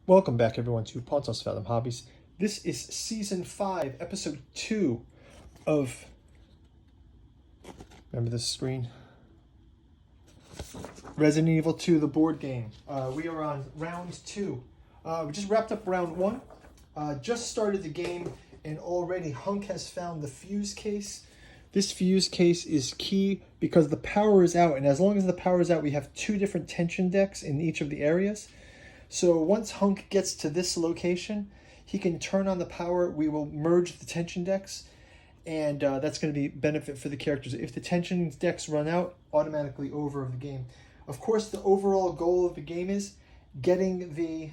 Welcome back, everyone, to Pontos Fathom Hobbies. This is Season 5, Episode 2 of... Remember this screen? Resident Evil 2, the board game. We are on Round 2. We just wrapped up Round 1. Just started the game, and already HUNK has found the fuse case. This fuse case is key because the power is out, and as long as the power is out, we have 2 different tension decks in each of the areas. So once HUNK gets to this location, he can turn on the power. We will merge the tension decks, and that's going to be benefit for the characters. If the tension decks run out, automatically over of the game. Of course, the overall goal of the game is getting the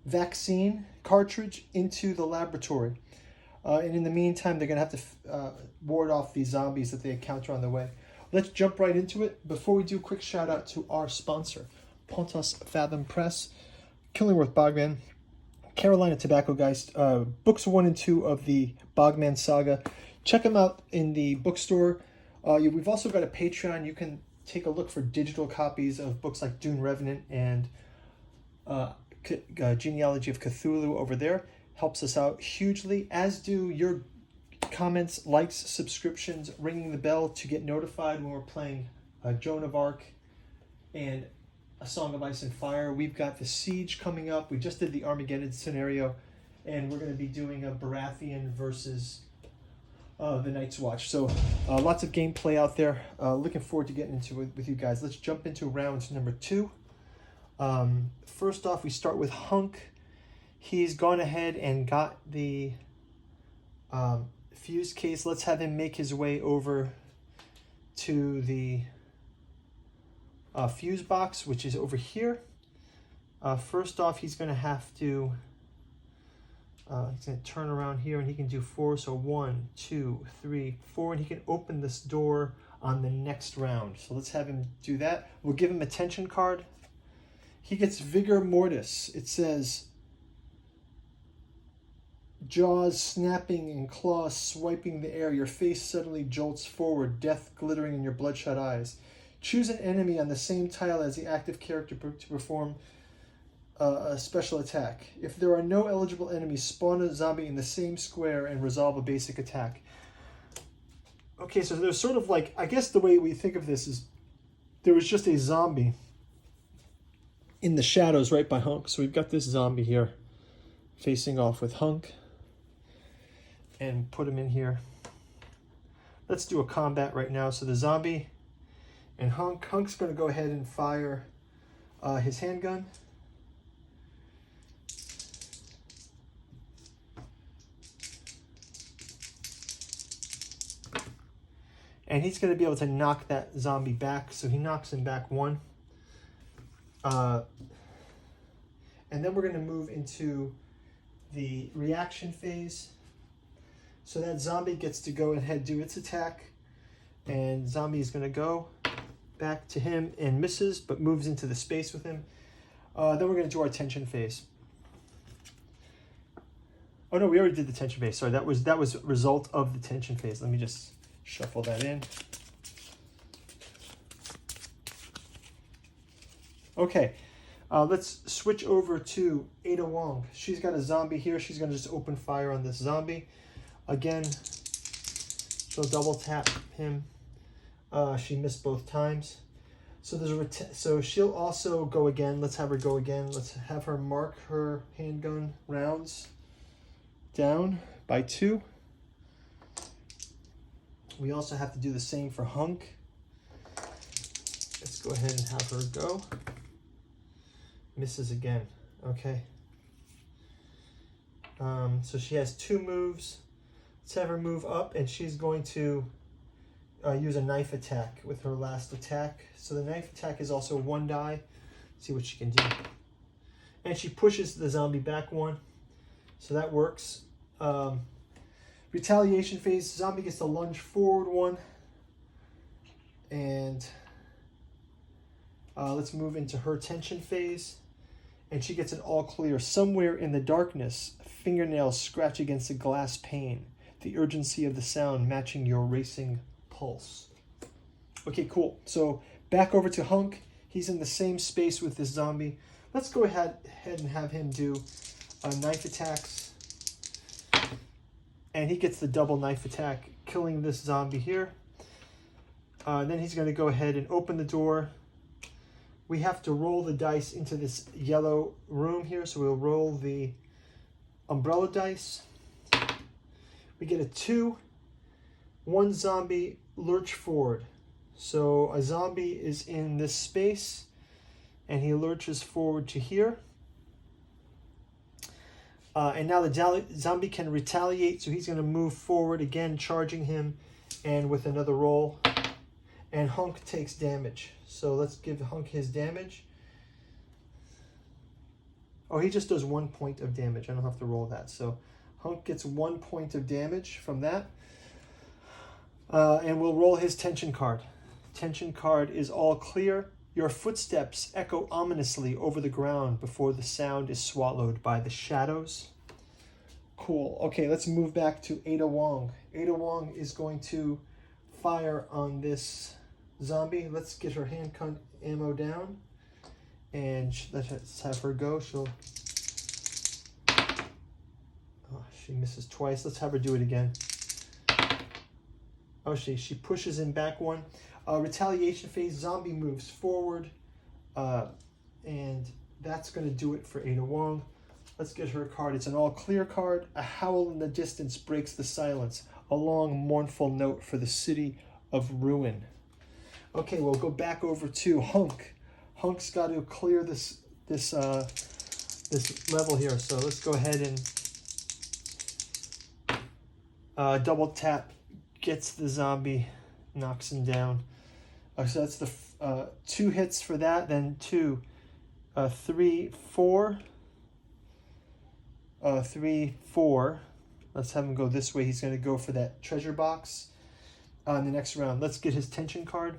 vaccine cartridge into the laboratory. And in the meantime, they're going to have to ward off these zombies that they encounter on the way. Let's jump right into it. Before we do, quick shout out to our sponsor, Pontos Fathom Press, Killingworth Boardgame, Carolina Tobacco Geist, books 1 and 2 of the Boardgame saga. Check them out in the bookstore. We've also got a Patreon. You can take a look for digital copies of books like Dune Revenant and Genealogy of Cthulhu over there. Helps us out hugely, as do your comments, likes, subscriptions, ringing the bell to get notified when we're playing Joan of Arc and A Song of Ice and Fire. We've got the Siege coming up. We just did the Armageddon scenario, and we're going to be doing a Baratheon versus the Night's Watch. So lots of gameplay out there. Looking forward to getting into it with you guys. Let's jump into round number 2. First off, we start with HUNK. He's gone ahead and got the fuse case. Let's have him make his way over to the fuse box, which is over here. First off, he's going to have to he's going to turn around here, and he can do 4. So 1, 2, 3, 4, and he can open this door on the next round. So let's have him do that. We'll give him a tension card. He gets Vigor Mortis. It says jaws snapping and claws swiping the air. Your face suddenly jolts forward, death glittering in your bloodshot eyes. Choose an enemy on the same tile as the active character to perform a special attack. If there are no eligible enemies, spawn a zombie in the same square and resolve a basic attack. Okay, so there's sort of like, I guess the way we think of this is there was just a zombie in the shadows right by HUNK. So we've got this zombie here facing off with HUNK. And put him in here. Let's do a combat right now. So the zombie and HUNK. HUNK's going to go ahead and fire his handgun. And he's going to be able to knock that zombie back. So he knocks him back 1. And then we're going to move into the reaction phase. So that zombie gets to go ahead and do its attack. And zombie is going to go back to him and misses, but moves into the space with him. Then we're going to do our tension phase. Oh no, we already did the tension phase. Sorry, that was result of the tension phase. Let me just shuffle that in. Okay, let's switch over to Ada Wong. She's got a zombie here. She's going to just open fire on this zombie. Again, she'll double tap him. She missed both times. So there's so she'll also go again. Let's have her go again. Let's have her mark her handgun rounds down by 2. We also have to do the same for HUNK. Let's go ahead and have her go. Misses again. Okay. So she has 2 moves. Let's have her move up, and she's going to use a knife attack with her last attack. So the knife attack is also 1 die. Let's see what she can do. And she pushes the zombie back 1. So that works. Retaliation phase. Zombie gets to lunge forward 1. And let's move into her tension phase. And she gets an all clear. Somewhere in the darkness, fingernails scratch against a glass pane. The urgency of the sound matching your racing pulse. Okay, cool. So back over to HUNK. He's in the same space with this zombie. Let's go ahead and have him do knife attacks. And he gets the double knife attack, killing this zombie here. Then he's going to go ahead and open the door. We have to roll the dice into this yellow room here. So we'll roll the umbrella dice. We get a 2. One zombie lurch forward. So a zombie is in this space and he lurches forward to here. And now the zombie can retaliate, so he's going to move forward again, charging him, and with another roll. And Hunk takes damage. So let's give Hunk his damage. Oh, he just does 1 point of damage. I don't have to roll that. So Hunk gets 1 point of damage from that. And we'll roll his tension card. Tension card is all clear. Your footsteps echo ominously over the ground before the sound is swallowed by the shadows. Cool. Okay, let's move back to Ada Wong. Ada Wong is going to fire on this zombie. Let's get her handgun ammo down. And let's have her go. She misses twice. Let's have her do it again. Oh, she pushes him back one. Retaliation phase, zombie moves forward, and that's going to do it for Ada Wong. Let's get her card. It's an all clear card. A howl in the distance breaks the silence. A long, mournful note for the city of ruin. Okay, we'll go back over to Hunk. Hunk's got to clear this level here. So let's go ahead and double tap, gets the zombie, knocks him down. So that's the 2 hits for that, then 2, 3, 4. 3, 4. Let's have him go this way. He's going to go for that treasure box in the next round. Let's get his tension card.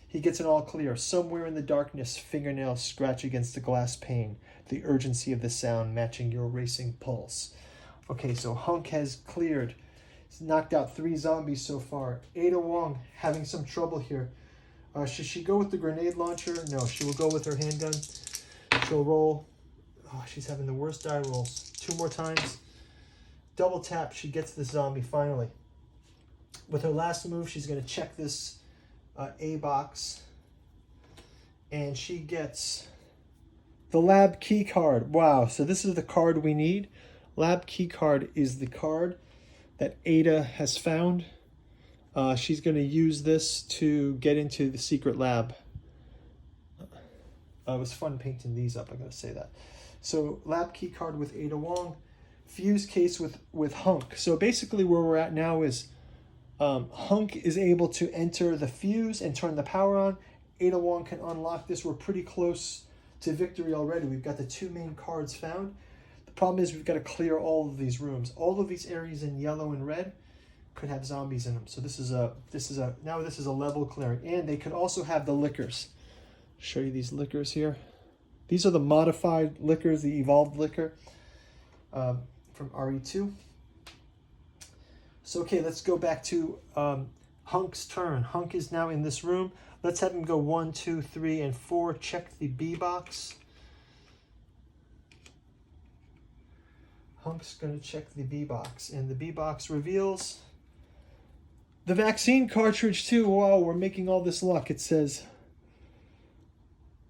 He gets an all clear. Somewhere in the darkness, fingernails scratch against the glass pane, the urgency of the sound matching your racing pulse. Okay, so Hunk has cleared. He's knocked out 3 zombies so far. Ada Wong having some trouble here. Should she go with the grenade launcher? No, she will go with her handgun. She'll roll. Oh, she's having the worst die rolls. 2 more times. Double tap. She gets the zombie finally. With her last move, she's going to check this A box. And she gets the lab key card. Wow, so this is the card we need. Lab key card is the card that Ada has found. She's going to use this to get into the secret lab. It was fun painting these up, I gotta say that. So lab key card with Ada Wong. Fuse case with Hunk. So basically where we're at now is Hunk is able to enter the fuse and turn the power on. Ada Wong can unlock this. We're pretty close to victory already. We've got the 2 main cards found. The problem is we've got to clear all of these rooms. All of these areas in yellow and red could have zombies in them. So this is a level clearing. And they could also have the liquors. Show you these liquors here. These are the modified liquors, the evolved liquor from RE2. So okay, let's go back to Hunk's turn. Hunk is now in this room. Let's have him go 1, 2, 3, and 4. Check the B box. Hunk's going to check the B box, and the B box reveals the vaccine cartridge too. Wow, we're making all this luck. It says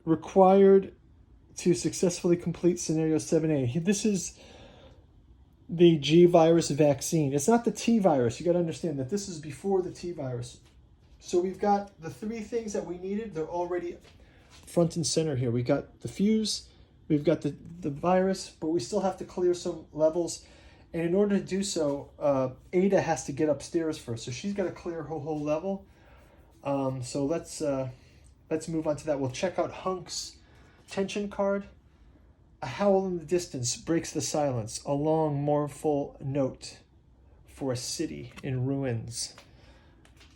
required to successfully complete scenario 7A. This is the G virus vaccine. It's not the T virus. You got to understand that this is before the T virus. So we've got the 3 things that we needed. They're already front and center here. We got the fuse, we've got the virus, but we still have to clear some levels. And in order to do so, Ada has to get upstairs first. So she's got to clear her whole level. So let's move on to that. We'll check out Hunk's tension card. A howl in the distance breaks the silence. A long, mournful note for a city in ruins.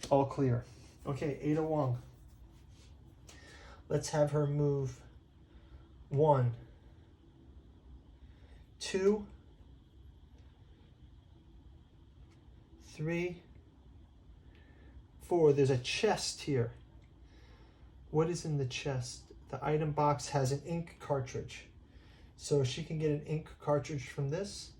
All clear. Okay, Ada Wong. Let's have her move 1, 2, 3, 4. There's a chest here. What is in the chest? The item box has an ink cartridge. so she can get an ink cartridge from this.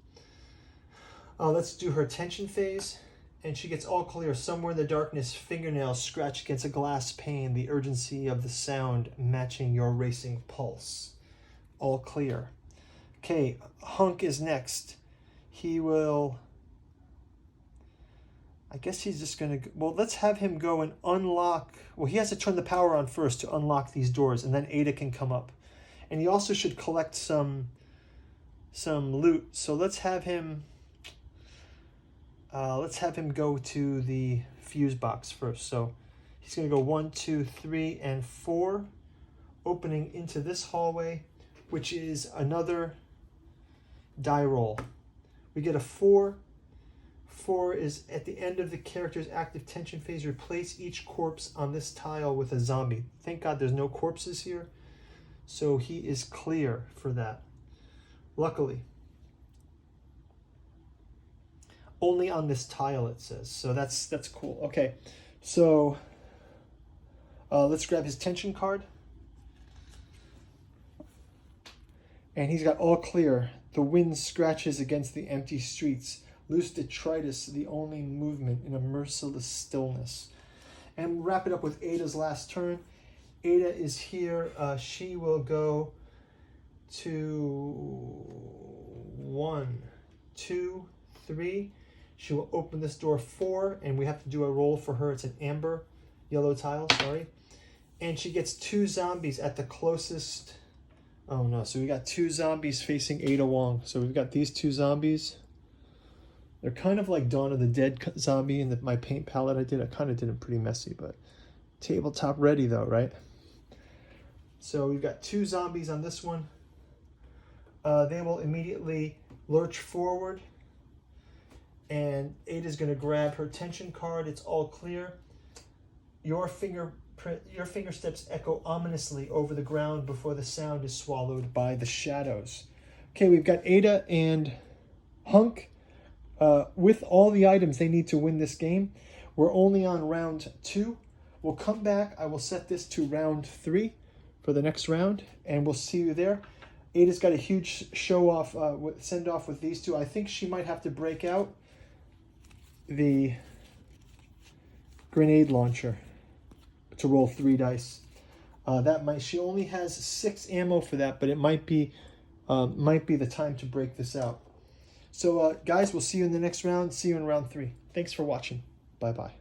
Let's do her tension phase. And she gets all clear. Somewhere in the darkness, fingernails scratch against a glass pane, the urgency of the sound matching your racing pulse. All clear. Okay, Hunk is next. He will... I guess he's just going to... Well, let's have him go and unlock... Well, he has to turn the power on first to unlock these doors, and then Ada can come up. And he also should collect some loot. So let's have him go to the fuse box first. So he's going to go 1, 2, 3, and 4, opening into this hallway, which is another die roll. We get a 4. 4 is at the end of the character's active tension phase. Replace each corpse on this tile with a zombie. Thank God there's no corpses here, so he is clear for that. Luckily. Only on this tile, it says. So that's cool. Okay, so let's grab his tension card. And he's got all clear. The wind scratches against the empty streets. Loose detritus, the only movement in a merciless stillness. And we'll wrap it up with Ada's last turn. Ada is here. She will go to 1, 2, 3. She will open this door 4, and we have to do a roll for her. It's an amber, yellow tile, sorry. And she gets 2 zombies at the closest. Oh no, so we got 2 zombies facing Ada Wong. So we've got these 2 zombies. They're kind of like Dawn of the Dead zombie in my paint palette I did. I kind of did them pretty messy, but tabletop ready though, right? So we've got 2 zombies on this one. They will immediately lurch forward. And Ada's going to grab her tension card. It's all clear. Your fingersteps echo ominously over the ground before the sound is swallowed by the shadows. Okay, we've got Ada and Hunk with all the items they need to win this game. We're only on round 2. We'll come back. I will set this to round 3 for the next round, and we'll see you there. Ada's got a huge show-off, send-off with these 2. I think she might have to break out the grenade launcher to roll 3 dice. She only has 6 ammo for that, but it might be the time to break this out. So guys, we'll see you in the next round. See you in round 3. Thanks for watching. Bye bye.